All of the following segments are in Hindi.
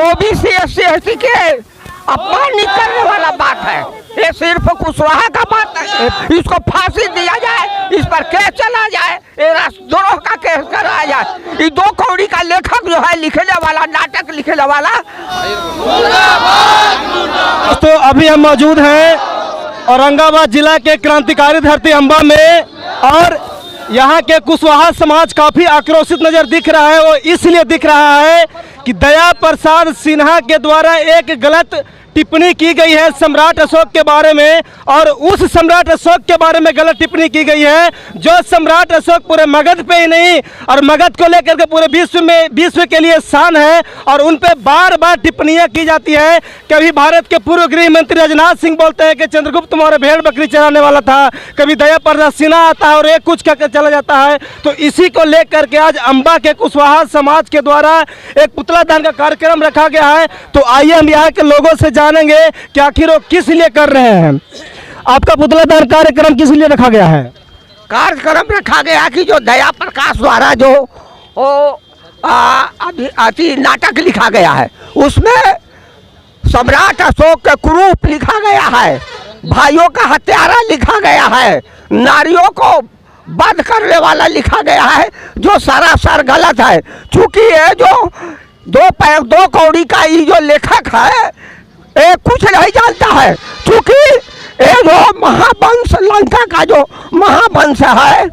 ओबीसी SC ST के अपमानित करने वाला बात है। ये सिर्फ कुशवाहा का बात है। इसको फांसी दिया जाए, इस पर केस चला जाए, ये राष्ट्रद्रोह का केस कराया जाए। ये 2 कौड़ी का लेखक जो है, लिखने वाला, नाटक लिखने वाला। तो अभी हम मौजूद हैं औरंगाबाद जिला के क्रांतिकारी धरती अम्बा में, और यहाँ के कुशवाहा समाज काफी आक्रोशित नजर दिख रहा है। वो इसलिए दिख रहा है कि दया प्रसाद सिन्हा के द्वारा एक गलत टिप्पणी की गई है सम्राट अशोक के बारे में, और उस सम्राट अशोक के बारे में गलत टिप्पणी की गई है जो सम्राट अशोक पूरे मगध पे ही नहीं और मगध को लेकर के पूरे विश्व के लिए शान है, और उन पे बार बार टिप्पणियां की जाती है। कभी भारत के पूर्व गृह मंत्री राजनाथ सिंह बोलते हैं कि चंद्रगुप्त मौर्य भेड़ बकरी चराने वाला था, कभी दया प्रसाद सिन्हा आता है और एक कुछ कहकर चला जाता है। तो इसी को लेकर के आज अम्बा के कुशवाहा समाज के द्वारा एक पुतला दहन का कार्यक्रम रखा गया है। तो आइए हम यहाँ के लोगों से जानेंगे कि आखिर वो किस लिए कर रहे हैं। आपका पुतला दहन कार्यक्रम किस लिए रखा गया है? कार्यक्रम रखा गया कि जो दया प्रकाश द्वारा जो अभी नाटक लिखा गया है, उसमें सम्राट अशोक के कुरूप लिखा गया है, भाइयों का हत्यारा लिखा गया है, नारियों को बंद करने वाला लिखा गया है, जो सरासर गलत है। चूंकि ये जो 2 कौड़ी का ये जो लेखक है, ये कुछ नहीं जानता है। चूंकि ये जो महावंश, लंका का जो महावंश है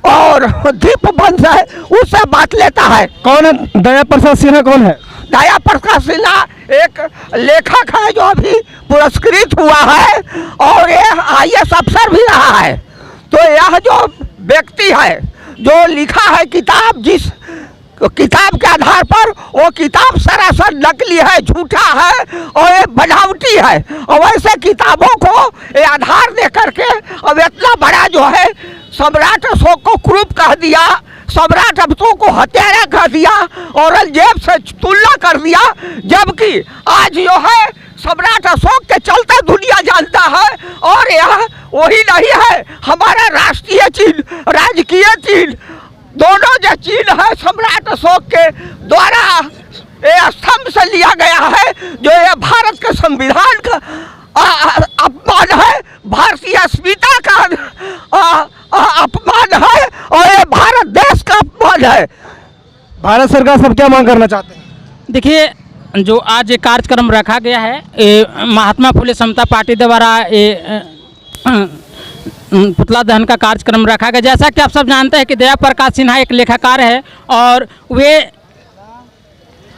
और दीप वंश है, उससे बात लेता है। कौन है दया प्रसाद सिन्हा? कौन है दया प्रकाश सिन्हा? एक लेखक है जो अभी पुरस्कृत हुआ है और ये IAS अफसर भी रहा है। तो यह जो व्यक्ति है जो लिखा है किताब, जिस किताब के आधार पर, वो किताब सरासर नकली है, झूठा है और ये बनावटी है। और वैसे किताबों को ये आधार दे करके अब इतना बड़ा जो है सम्राट अशोक को क्रूप कह दिया, सम्राट अशोक को हत्यारा कह दिया, औरंगजेब से तुलना कर दिया। जबकि आज जो है सम्राट अशोक के चलते दुनिया जानता है। और यह वही नहीं है, हमारा राष्ट्रीय चिन्ह, राजकीय चिन्ह, दोनों जो चिन्ह है सम्राट अशोक के द्वारा ये स्तंभ से लिया गया है, जो ये भारत के संविधान का अपमान है, भारतीय अस्मिता का अपमान है और ये भारत देश का अपमान है। भारत सरकार सब क्या मांग करना चाहते हैं? देखिए, जो आज एक कार्यक्रम रखा गया है, महात्मा फुले समता पार्टी द्वारा पुतला दहन का कार्यक्रम रखा गया। जैसा कि आप सब जानते हैं कि दया प्रकाश सिन्हा एक लेखकार है और वे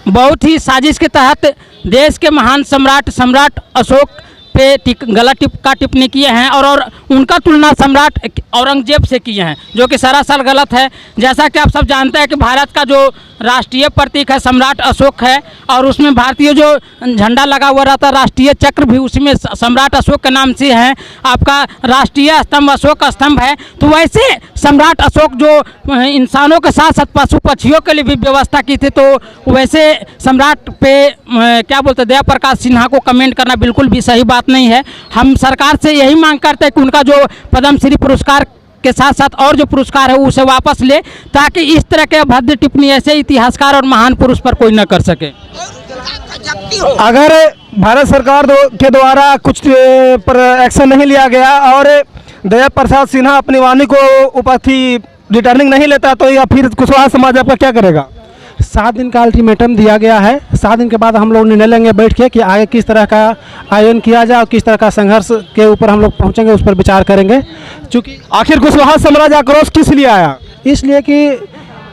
बहुत ही साजिश के तहत देश के महान सम्राट अशोक पे गलत टिप्पणी किए हैं और उनका तुलना सम्राट औरंगजेब से किए हैं, जो कि सरासर गलत है। जैसा कि आप सब जानते हैं कि भारत का जो राष्ट्रीय प्रतीक है सम्राट अशोक है, और उसमें भारतीय जो झंडा लगा हुआ रहता है, राष्ट्रीय चक्र भी उसी में सम्राट अशोक के नाम से है। आपका राष्ट्रीय स्तंभ अशोक स्तंभ है। तो वैसे सम्राट अशोक जो इंसानों के साथ साथ पशु पक्षियों के लिए भी व्यवस्था की थी, तो वैसे सम्राट पे क्या बोलते दया प्रकाश सिन्हा को कमेंट करना बिल्कुल भी सही बात नहीं है। हम सरकार से यही मांग करते हैं कि उनका जो पद्मश्री पुरस्कार के साथ साथ और जो पुरस्कार है उसे वापस ले, ताकि इस तरह के अभद्र टिप्पणी ऐसे इतिहासकार और महान पुरुष पर कोई न कर सके। अगर भारत सरकार के द्वारा कुछ पर एक्शन नहीं लिया गया और दया प्रसाद सिन्हा अपनी वाणी को उपस्थि रिटर्निंग नहीं लेता, तो या फिर कुशवाहा समाज आपका क्या करेगा? 7 दिन का अल्टीमेटम दिया गया है। 7 दिन के बाद हम लोग निर्णय लेंगे बैठ के कि आगे किस तरह का आयोजन किया जाए और किस तरह का संघर्ष के ऊपर हम लोग पहुंचेंगे, उस पर विचार करेंगे। चूँकि आखिर कुशवाहा साम्राज्य आक्रोश किस लिए आया? इसलिए कि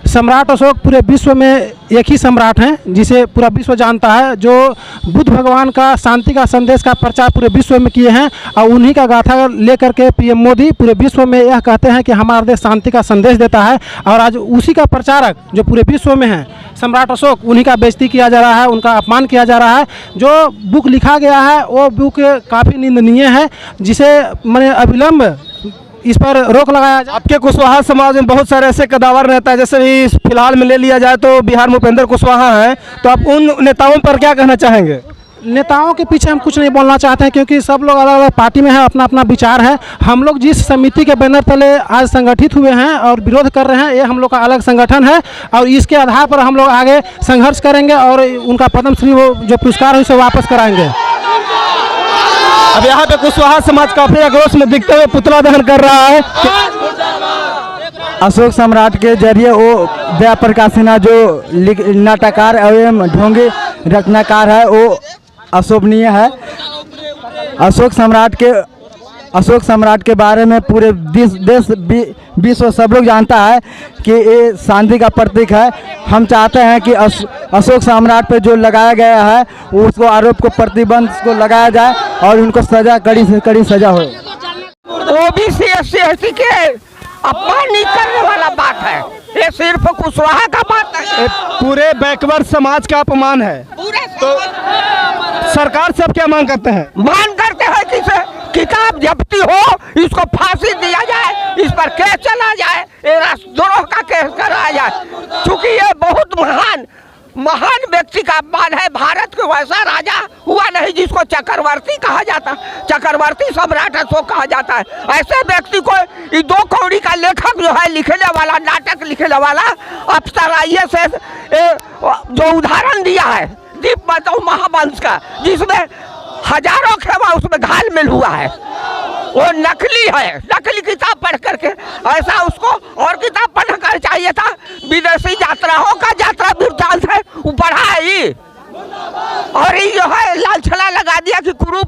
सम्राट अशोक पूरे विश्व में एक ही सम्राट हैं जिसे पूरा विश्व जानता है, जो बुद्ध भगवान का शांति का संदेश का प्रचार पूरे विश्व में किए हैं, और उन्हीं का गाथा लेकर के PM मोदी पूरे विश्व में यह कहते हैं कि हमारा देश शांति का संदेश देता है। और आज उसी का प्रचारक जो पूरे विश्व में है सम्राट अशोक, उन्हीं का बेइज्जती किया जा रहा है, उनका अपमान किया जा रहा है। जो बुक लिखा गया है वो बुक काफ़ी निंदनीय है, जिसे मैंने अविलंब इस पर रोक लगाया जाए। आपके कुशवाहा समाज में बहुत सारे ऐसे कदावर नेता है, जैसे भी फिलहाल में ले लिया जाए तो बिहार में उपेंद्र कुशवाहा हैं, तो आप उन नेताओं पर क्या कहना चाहेंगे? नेताओं के पीछे हम कुछ नहीं बोलना चाहते हैं, क्योंकि सब लोग अलग अलग पार्टी में हैं, अपना अपना विचार है। हम लोग जिस समिति के बैनर तले आज संगठित हुए हैं और विरोध कर रहे हैं, ये हम लोग का अलग संगठन है और इसके आधार पर हम लोग आगे संघर्ष करेंगे और उनका पद्मश्री वो जो पुरस्कार है उसे वापस कराएंगे। अब यहाँ पे कुशवाहा समाज काफी आक्रोश में दिखते हुए पुतला दहन कर रहा है। अशोक सम्राट के जरिए वो दया प्रकाश सिन्हा जो नाटककार एवं ढोंगी रचनाकार है वो अशोभनीय है। अशोक सम्राट के बारे में पूरे देश विश्व सब लोग जानता है कि ये शांति का प्रतीक है। हम चाहते हैं कि अशोक सम्राट पे जो लगाया गया है उसको आरोप को प्रतिबंध को लगाया जाए और उनको सजा कड़ी से कड़ी सजा हो। ओबीसी SC के अपमानित करने वाला बात है, ये सिर्फ कुशवाहा का बात है, पूरे बैकवर्ड समाज का अपमान है। तो सरकार से अब क्या मांग करते हैं? मांग करते हैं कि किताब जब्ती हो, इसको फांसी दिया जाए, इस पर केस चला जाए, ये राष्ट्रद्रोह का केस कराया जाए। चूंकि ये बहुत महान व्यक्ति का अपमान है। भारत के वैसा राजा हुआ नहीं जिसको चक्रवर्ती कहा जाता, चक्रवर्ती सम्राट अशोक कहा जाता है। ऐसे व्यक्ति को ये 2 कौड़ी का लेखक जो है, लिखने वाला, नाटक लिखने वाला अप्सरा से जो उदाहरण दिया है दीपमाता महावंश का, जिसमें हजारों खेवा उसमें घाल मिल हुआ है, वो नकली है, नकली किताब पढ़ करके। ऐसा उसको और किताब पढ़ना कर चाहिए था। विदेशी यात्राओं का यात्रा वृत्तांत है, वो पढ़ा है ये, और ये जो है लाल छला लगा दिया कि कुरूप